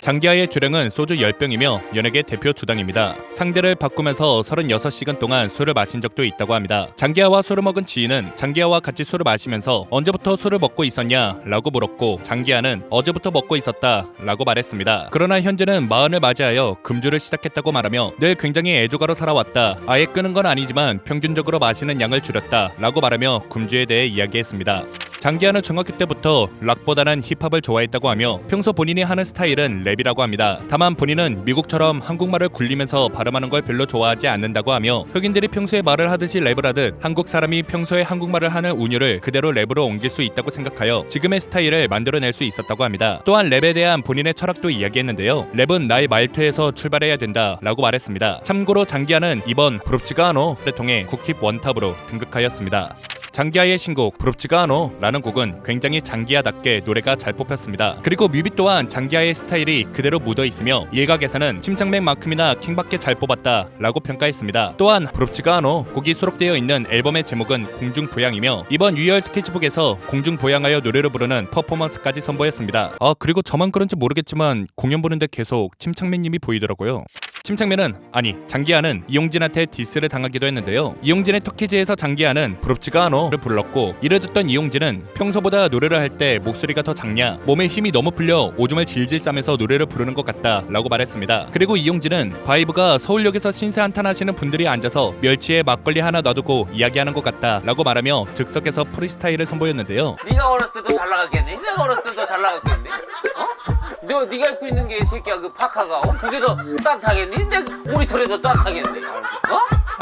장기하의 주량은 소주 10병이며 연예계 대표 주당입니다. 상대를 바꾸면서 36시간 동안 술을 마신 적도 있다고 합니다. 장기하와 술을 먹은 지인은 장기하와 같이 술을 마시면서 언제부터 술을 먹고 있었냐 라고 물었고, 장기하는 어제부터 먹고 있었다 라고 말했습니다. 그러나 현재는 마흔을 맞이하여 금주를 시작했다고 말하며 늘 굉장히 애조가로 살아왔다, 아예 끄는 건 아니지만 평균적으로 마시는 양을 줄였다 라고 말하며 금주에 대해 이야기했습니다. 장기하는 중학교 때부터 락보다는 힙합을 좋아했다고 하며 평소 본인이 하는 스타일은 랩이라고 합니다. 다만 본인은 미국처럼 한국말을 굴리면서 발음하는 걸 별로 좋아하지 않는다고 하며, 흑인들이 평소에 말을 하듯이 랩을 하듯 한국 사람이 평소에 한국말을 하는 운율을 그대로 랩으로 옮길 수 있다고 생각하여 지금의 스타일을 만들어낼 수 있었다고 합니다. 또한 랩에 대한 본인의 철학도 이야기했는데요. 랩은 나의 말투에서 출발해야 된다 라고 말했습니다. 참고로 장기하는 이번 부럽지가 않어를 통해 국힙 원탑으로 등극하였습니다. 장기하의 신곡 부럽지가 않어 라는 곡은 굉장히 장기하답게 노래가 잘 뽑혔습니다. 그리고 뮤비 또한 장기하의 스타일이 그대로 묻어있으며 일각에서는 침착맨만큼이나 킹밖에 잘 뽑았다 라고 평가했습니다. 또한 부럽지가 않어 곡이 수록되어 있는 앨범의 제목은 공중부양이며 이번 유열 스케치북에서 공중부양하여 노래를 부르는 퍼포먼스까지 선보였습니다. 그리고 저만 그런지 모르겠지만 공연 보는데 계속 침착맨님이 보이더라고요. 침착맨은, 아니 장기하는 이용진한테 디스를 당하기도 했는데요. 이용진의 터키즈에서 장기하는 부럽지가 않어 를 불렀고, 이를 듣던 이용진은 평소보다 노래를 할 때 목소리가 더 작냐, 몸에 힘이 너무 풀려 오줌을 질질 싸면서 노래를 부르는 것 같다 라고 말했습니다. 그리고 이용진은 바이브가 서울역에서 신세 한탄하시는 분들이 앉아서 멸치에 막걸리 하나 놔두고 이야기하는 것 같다 라고 말하며 즉석에서 프리스타일을 선보였는데요. 네가 어렸을 때도 잘 나갔겠니? 내가 어렸을 때도 잘 나갔겠니? 네가 입고 있는 게 새끼야 그 파카가 그게 더 따뜻하겠니? 내 우리 털에 더 따뜻하겠니?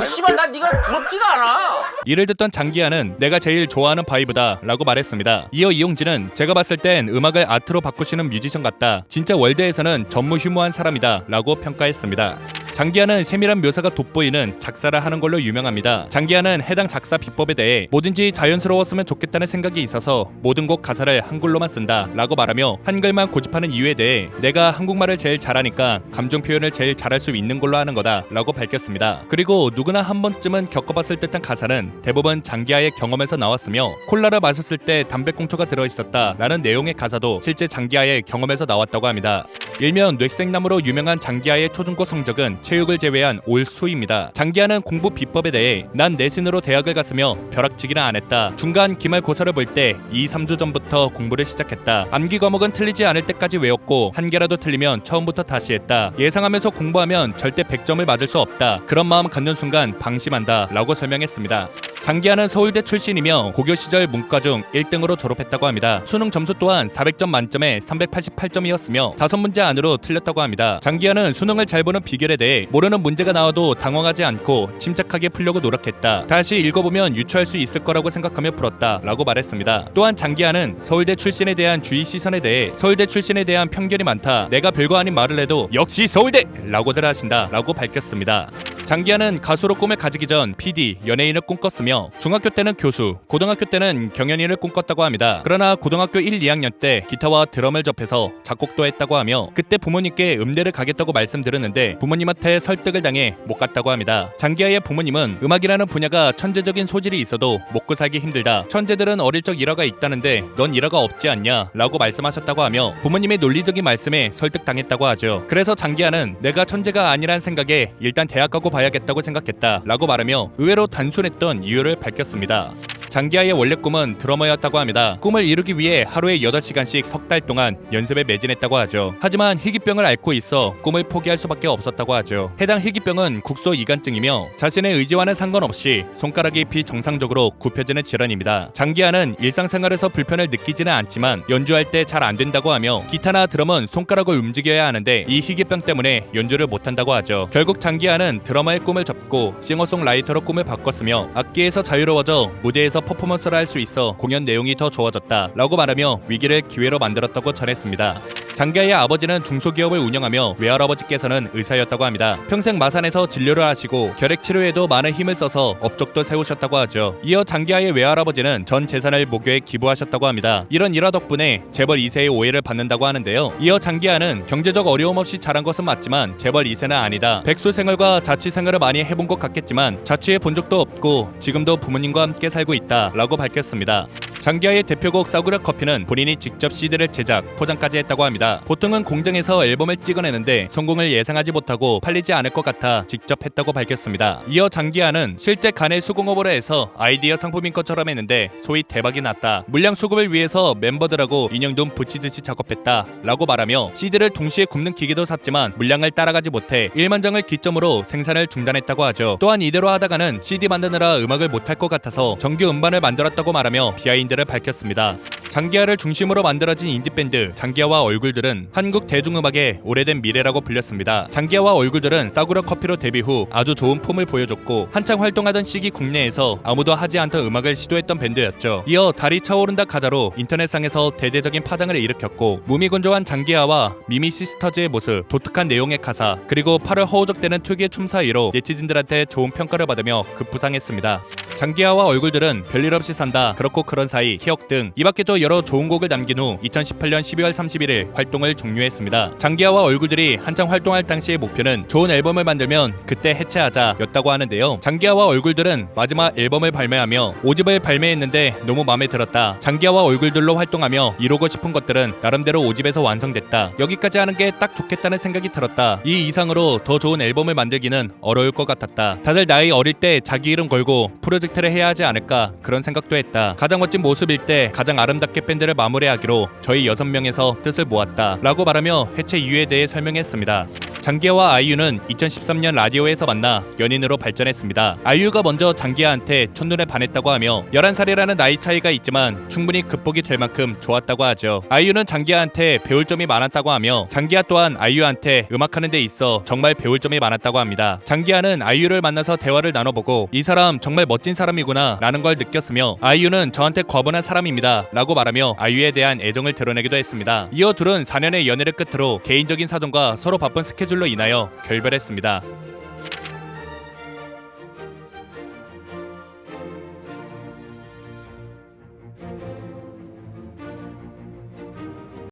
씨발 난 네가 부럽지가 않아. 이를 듣던 장기하는 내가 제일 좋아하는 바이브다 라고 말했습니다. 이어 이용진은 제가 봤을 땐 음악을 아트로 바꾸시는 뮤지션 같다, 진짜 월드에서는 전무후무한 사람이다 라고 평가했습니다. 장기하는 세밀한 묘사가 돋보이는 작사를 하는 걸로 유명합니다. 장기하는 해당 작사 비법에 대해 뭐든지 자연스러웠으면 좋겠다는 생각이 있어서 모든 곡 가사를 한글로만 쓴다 라고 말하며, 한글만 고집하는 이유에 대해 내가 한국말을 제일 잘하니까 감정 표현을 제일 잘할 수 있는 걸로 하는 거다 라고 밝혔습니다. 그리고 누구나 한 번쯤은 겪어봤을 듯한 가사는 대부분 장기하의 경험에서 나왔으며, 콜라를 마셨을 때 담배꽁초가 들어있었다 라는 내용의 가사도 실제 장기하의 경험에서 나왔다고 합니다. 일명 뇌생남으로 유명한 장기하의 초중고 성적은 체육을 제외한 올수입니다. 장기하는 공부 비법에 대해 난 내신으로 대학을 갔으며 벼락치기는 안 했다. 중간 기말고사를 볼 때 2-3주 전부터 공부를 시작했다. 암기 과목은 틀리지 않을 때까지 외웠고 한 개라도 틀리면 처음부터 다시 했다. 예상하면서 공부하면 절대 100점을 맞을 수 없다. 그런 마음 갖는 순간 방심한다 라고 설명했습니다. 장기하는 서울대 출신이며 고교 시절 문과중 1등으로 졸업했다고 합니다. 수능 점수 또한 400점 만점에 388점이었으며 5문제 안으로 틀렸다고 합니다. 장기하는 수능을 잘 보는 비결에 대해 모르는 문제가 나와도 당황하지 않고 침착하게 풀려고 노력했다. 다시 읽어보면 유추할 수 있을 거라고 생각하며 풀었다 라고 말했습니다. 또한 장기하는 서울대 출신에 대한 주위 시선에 대해 서울대 출신에 대한 편견이 많다, 내가 별거 아닌 말을 해도 역시 서울대! 라고들 하신다 라고 밝혔습니다. 장기하는 가수로 꿈을 가지기 전 PD, 연예인을 꿈꿨으며 중학교 때는 교수, 고등학교 때는 경연인을 꿈꿨다고 합니다. 그러나 고등학교 1, 2학년 때 기타와 드럼을 접해서 작곡도 했다고 하며 그때 부모님께 음대를 가겠다고 말씀드렸는데 부모님한테 설득을 당해 못 갔다고 합니다. 장기하의 부모님은 음악이라는 분야가 천재적인 소질이 있어도 먹고 살기 힘들다, 천재들은 어릴 적 일화가 있다는데 넌 일화가 없지 않냐 라고 말씀하셨다고 하며 부모님의 논리적인 말씀에 설득당했다고 하죠. 그래서 장기하는 내가 천재가 아니란 생각에 일단 대학 가고 봐야겠다고 생각했다 라고 말하며 의외로 단순했던 이유를 밝혔습니다. 장기하의 원래 꿈은 드러머였다고 합니다. 꿈을 이루기 위해 하루에 8시간씩 석 달 동안 연습에 매진했다고 하죠. 하지만 희귀병을 앓고 있어 꿈을 포기할 수밖에 없었다고 하죠. 해당 희귀병은 국소이관증이며 자신의 의지와는 상관없이 손가락이 비정상적으로 굽혀지는 질환입니다. 장기하는 일상생활에서 불편을 느끼지는 않지만 연주할 때 잘 안 된다고 하며 기타나 드럼은 손가락을 움직여야 하는데 이 희귀병 때문에 연주를 못한다고 하죠. 결국 장기하는 드러머의 꿈을 접고 싱어송라이터로 꿈을 바꿨으며 악기에서 자유로워져 무대에서 퍼포먼스를 할 수 있어 공연 내용이 더 좋아졌다 라고 말하며 위기를 기회로 만들었다고 전했습니다. 장기하의 아버지는 중소기업을 운영하며 외할아버지께서는 의사였다고 합니다. 평생 마산에서 진료를 하시고 결핵치료에도 많은 힘을 써서 업적도 세우셨다고 하죠. 이어 장기하의 외할아버지는 전 재산을 모교에 기부하셨다고 합니다. 이런 일화 덕분에 재벌 2세의 오해를 받는다고 하는데요. 이어 장기하는 경제적 어려움 없이 자란 것은 맞지만 재벌 2세는 아니다, 백수 생활과 자취 생활을 많이 해본 것 같겠지만 자취해 본 적도 없고 지금도 부모님과 함께 살고 있다 라고 밝혔습니다. 장기하의 대표곡 싸구려 커피는 본인이 직접 CD를 제작, 포장까지 했다고 합니다. 보통은 공장에서 앨범을 찍어내는데 성공을 예상하지 못하고 팔리지 않을 것 같아 직접 했다고 밝혔습니다. 이어 장기하는 실제 간의 수공업으로 해서 아이디어 상품인 것처럼 했는데 소위 대박이 났다. 물량 수급을 위해서 멤버들하고 인형돈 붙이듯이 작업했다 라고 말하며 CD를 동시에 굽는 기계도 샀지만 물량을 따라가지 못해 1만 장을 기점으로 생산을 중단했다고 하죠. 또한 이대로 하다가는 CD 만드느라 음악을 못할 것 같아서 정규 음반을 만들었다고 말하며 비하인드를 밝혔습니다. 장기하를 중심으로 만들어진 인디밴드 장기하와 얼굴들은 한국 대중음악의 오래된 미래라고 불렸습니다. 장기하와 얼굴들은 싸구려 커피로 데뷔 후 아주 좋은 폼을 보여줬고 한창 활동하던 시기 국내에서 아무도 하지 않던 음악을 시도했던 밴드였죠. 이어 달이 차오른다 가자로 인터넷상에서 대대적인 파장을 일으켰고 무미건조한 장기하와 미미 시스터즈의 모습, 독특한 내용의 가사, 그리고 팔을 허우적대는 특유의 춤 사이로 네티즌들한테 좋은 평가를 받으며 급부상했습니다. 장기하와 얼굴들은 별일 없이 산다, 그렇고 그런 사이, 기억 등 이 밖에도 여러 좋은 곡을 남긴 후 2018년 12월 31일 활동을 종료했습니다. 장기하와 얼굴들이 한창 활동할 당시의 목표는 좋은 앨범을 만들면 그때 해체하자 였다고 하는데요. 장기하와 얼굴들은 마지막 앨범을 발매하며 5집을 발매했는데 너무 마음에 들었다. 장기하와 얼굴들로 활동하며 이루고 싶은 것들은 나름대로 5집에서 완성됐다. 여기까지 하는 게 딱 좋겠다는 생각이 들었다. 이 이상으로 더 좋은 앨범을 만들기는 어려울 것 같았다. 다들 나이 어릴 때 자기 이름 걸고 프로젝트를 해야 하지 않을까 그런 생각도 했다. 가장 멋진 모습일 때 가장 아름답게 밴드를 마무리하기로 저희 6명에서 뜻을 모았다 라고 말하며 해체 이유에 대해 설명했습니다. 장기하와 아이유는 2013년 라디오에서 만나 연인으로 발전했습니다. 아이유가 먼저 장기하한테 첫눈에 반했다고 하며 11살이라는 나이 차이가 있지만 충분히 극복이 될 만큼 좋았다고 하죠. 아이유는 장기하한테 배울 점이 많았다고 하며 장기하 또한 아이유한테 음악하는 데 있어 정말 배울 점이 많았다고 합니다. 장기하는 아이유를 만나서 대화를 나눠보고 이 사람 정말 멋진 사람이구나 라는 걸 느꼈으며 아이유는 저한테 과분한 사람입니다 라고 말하며 아이유에 대한 애정을 드러내기도 했습니다. 이어 둘은 4년의 연애를 끝으로 개인적인 사정과 서로 바쁜 스케줄로 인하여 결별했습니다.